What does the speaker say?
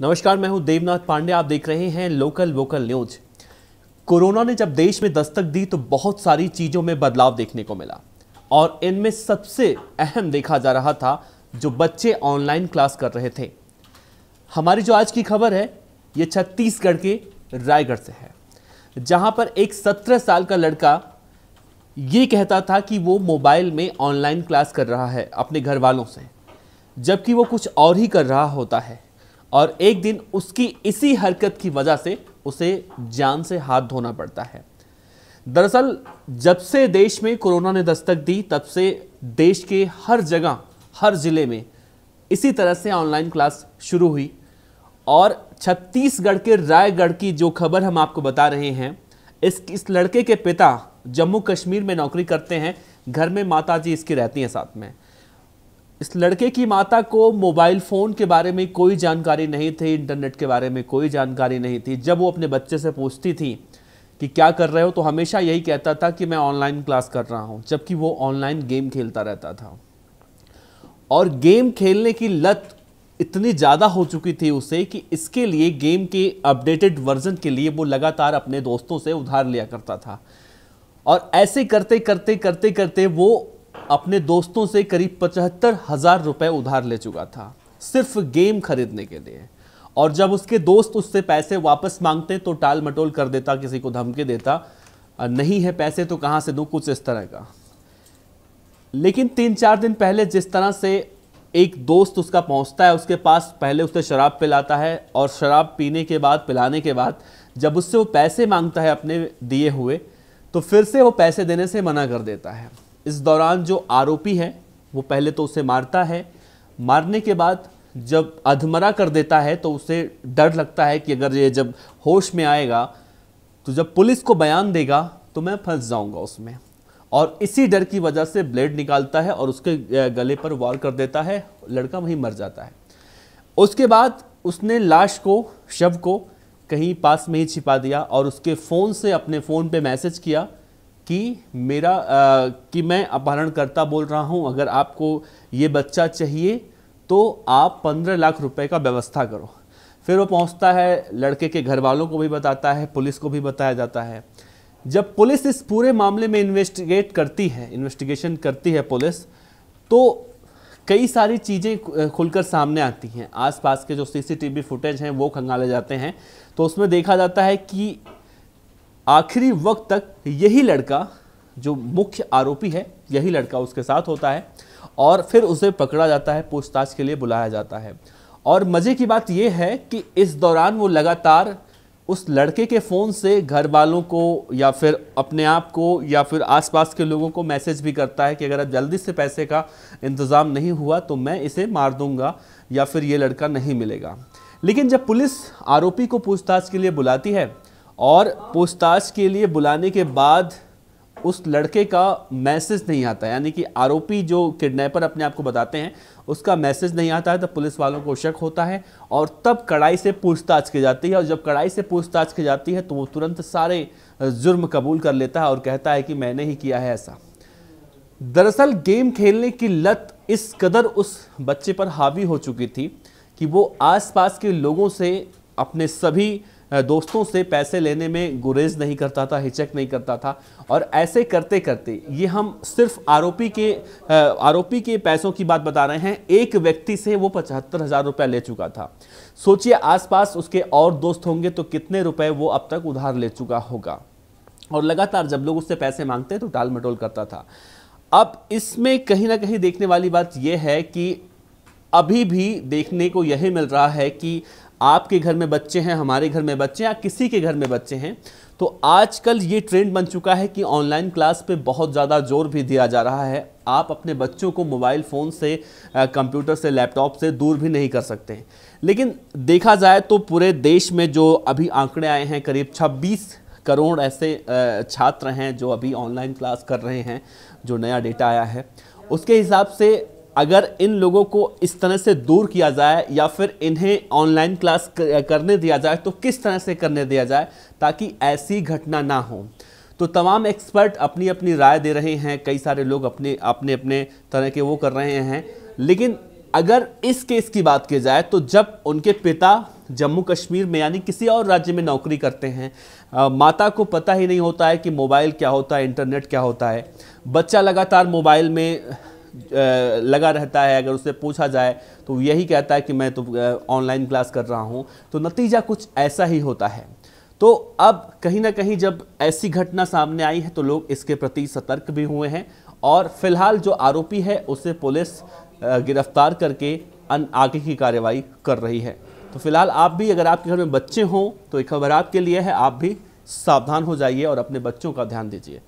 नमस्कार, मैं हूं देवनाथ पांडे। आप देख रहे हैं लोकल वोकल न्यूज। कोरोना ने जब देश में दस्तक दी तो बहुत सारी चीजों में बदलाव देखने को मिला और इनमें सबसे अहम देखा जा रहा था जो बच्चे ऑनलाइन क्लास कर रहे थे। हमारी जो आज की खबर है ये छत्तीसगढ़ के रायगढ़ से है, जहां पर एक 17 साल का लड़का ये कहता था कि वो मोबाइल में ऑनलाइन क्लास कर रहा है अपने घर वालों से, जबकि वो कुछ और ही कर रहा होता है। और एक दिन उसकी इसी हरकत की वजह से उसे जान से हाथ धोना पड़ता है। दरअसल जब से देश में कोरोना ने दस्तक दी तब से देश के हर जगह, हर जिले में इसी तरह से ऑनलाइन क्लास शुरू हुई। और छत्तीसगढ़ के रायगढ़ की जो खबर हम आपको बता रहे हैं, इस लड़के के पिता जम्मू कश्मीर में नौकरी करते हैं, घर में माता जी इसकी रहती हैं साथ में। इस लड़के की माता को मोबाइल फ़ोन के बारे में कोई जानकारी नहीं थी, इंटरनेट के बारे में कोई जानकारी नहीं थी। जब वो अपने बच्चे से पूछती थी कि क्या कर रहे हो, तो हमेशा यही कहता था कि मैं ऑनलाइन क्लास कर रहा हूँ, जबकि वो ऑनलाइन गेम खेलता रहता था। और गेम खेलने की लत इतनी ज़्यादा हो चुकी थी उसे कि इसके लिए गेम के अपडेटेड वर्जन के लिए वो लगातार अपने दोस्तों से उधार लिया करता था। और ऐसे करते करते करते करते वो अपने दोस्तों से करीब 75,000 रुपये उधार ले चुका था, सिर्फ गेम खरीदने के लिए। और जब उसके दोस्त उससे पैसे वापस मांगते तो टाल मटोल कर देता, किसी को धमकी देता, नहीं है पैसे तो कहाँ से दूँ, कुछ इस तरह का। लेकिन 3-4 दिन पहले जिस तरह से एक दोस्त उसका पहुँचता है उसके पास, पहले उसे शराब पिलाता है और शराब पीने के बाद, पिलाने के बाद जब उससे वो पैसे मांगता है अपने दिए हुए, तो फिर से वो पैसे देने से मना कर देता है। इस दौरान जो आरोपी है वो पहले तो उसे मारता है, मारने के बाद जब अधमरा कर देता है तो उसे डर लगता है कि अगर ये जब होश में आएगा तो जब पुलिस को बयान देगा तो मैं फंस जाऊंगा उसमें। और इसी डर की वजह से ब्लेड निकालता है और उसके गले पर वार कर देता है, लड़का वहीं मर जाता है। उसके बाद उसने लाश को, शव को कहीं पास में ही छिपा दिया और उसके फ़ोन से अपने फ़ोन पे मैसेज किया कि कि मैं अपहरणकर्ता बोल रहा हूं, अगर आपको ये बच्चा चाहिए तो आप 15 लाख रुपए का व्यवस्था करो। फिर वो पहुंचता है, लड़के के घर वालों को भी बताता है, पुलिस को भी बताया जाता है। जब पुलिस इस पूरे मामले में इन्वेस्टिगेशन करती है पुलिस, तो कई सारी चीज़ें खुलकर सामने आती हैं। आसपास के जो सीसीटीवी फुटेज हैं वो खंगाले जाते हैं, तो उसमें देखा जाता है कि आखिरी वक्त तक यही लड़का, जो मुख्य आरोपी है, यही लड़का उसके साथ होता है। और फिर उसे पकड़ा जाता है, पूछताछ के लिए बुलाया जाता है। और मज़े की बात यह है कि इस दौरान वो लगातार उस लड़के के फ़ोन से घर वालों को या फिर अपने आप को या फिर आसपास के लोगों को मैसेज भी करता है कि अगर अब जल्दी से पैसे का इंतज़ाम नहीं हुआ तो मैं इसे मार दूंगा या फिर ये लड़का नहीं मिलेगा। लेकिन जब पुलिस आरोपी को पूछताछ के लिए बुलाती है और पूछताछ के लिए बुलाने के बाद उस लड़के का मैसेज नहीं आता, यानी कि आरोपी जो किडनैपर अपने आप को बताते हैं उसका मैसेज नहीं आता है, तब पुलिस वालों को शक होता है और तब कड़ाई से पूछताछ की जाती है। और जब कड़ाई से पूछताछ की जाती है तो वो तुरंत सारे जुर्म कबूल कर लेता है और कहता है कि मैंने ही किया है ऐसा। दरअसल गेम खेलने की लत इस कदर उस बच्चे पर हावी हो चुकी थी कि वो आसपास के लोगों से, अपने सभी दोस्तों से पैसे लेने में गुरेज नहीं करता था, हिचक नहीं करता था। और ऐसे करते करते, ये हम सिर्फ आरोपी के पैसों की बात बता रहे हैं, एक व्यक्ति से वो 75,000 रुपये ले चुका था। सोचिए आसपास उसके और दोस्त होंगे तो कितने रुपए वो अब तक उधार ले चुका होगा। और लगातार जब लोग उससे पैसे मांगते तो टाल मटोल करता था। अब इसमें कहीं ना कहीं देखने वाली बात यह है कि अभी भी देखने को यही मिल रहा है कि आपके घर में बच्चे हैं, हमारे घर में बच्चे हैं, या किसी के घर में बच्चे हैं, तो आजकल ये ट्रेंड बन चुका है कि ऑनलाइन क्लास पे बहुत ज़्यादा जोर भी दिया जा रहा है। आप अपने बच्चों को मोबाइल फ़ोन से, कंप्यूटर से, लैपटॉप से दूर भी नहीं कर सकते। लेकिन देखा जाए तो पूरे देश में जो अभी आंकड़े आए हैं, करीब 26 करोड़ ऐसे छात्र हैं जो अभी ऑनलाइन क्लास कर रहे हैं, जो नया डेटा आया है उसके हिसाब से अगर इन लोगों को इस तरह से दूर किया जाए या फिर इन्हें ऑनलाइन क्लास करने दिया जाए तो किस तरह से करने दिया जाए ताकि ऐसी घटना ना हो। तो तमाम एक्सपर्ट अपनी अपनी राय दे रहे हैं, कई सारे लोग अपने अपने तरह के वो कर रहे हैं। लेकिन अगर इस केस की बात की जाए तो जब उनके पिता जम्मू कश्मीर में यानी किसी और राज्य में नौकरी करते हैं, माता को पता ही नहीं होता है कि मोबाइल क्या होता है, इंटरनेट क्या होता है, बच्चा लगातार मोबाइल में लगा रहता है, अगर उससे पूछा जाए तो यही कहता है कि मैं तो ऑनलाइन क्लास कर रहा हूं, तो नतीजा कुछ ऐसा ही होता है। तो अब कहीं ना कहीं जब ऐसी घटना सामने आई है तो लोग इसके प्रति सतर्क भी हुए हैं और फिलहाल जो आरोपी है उसे पुलिस गिरफ्तार करके आगे की कार्रवाई कर रही है। तो फिलहाल आप भी, अगर आपके घर में बच्चे हों तो एक खबर आपके लिए है, आप भी सावधान हो जाइए और अपने बच्चों का ध्यान दीजिए।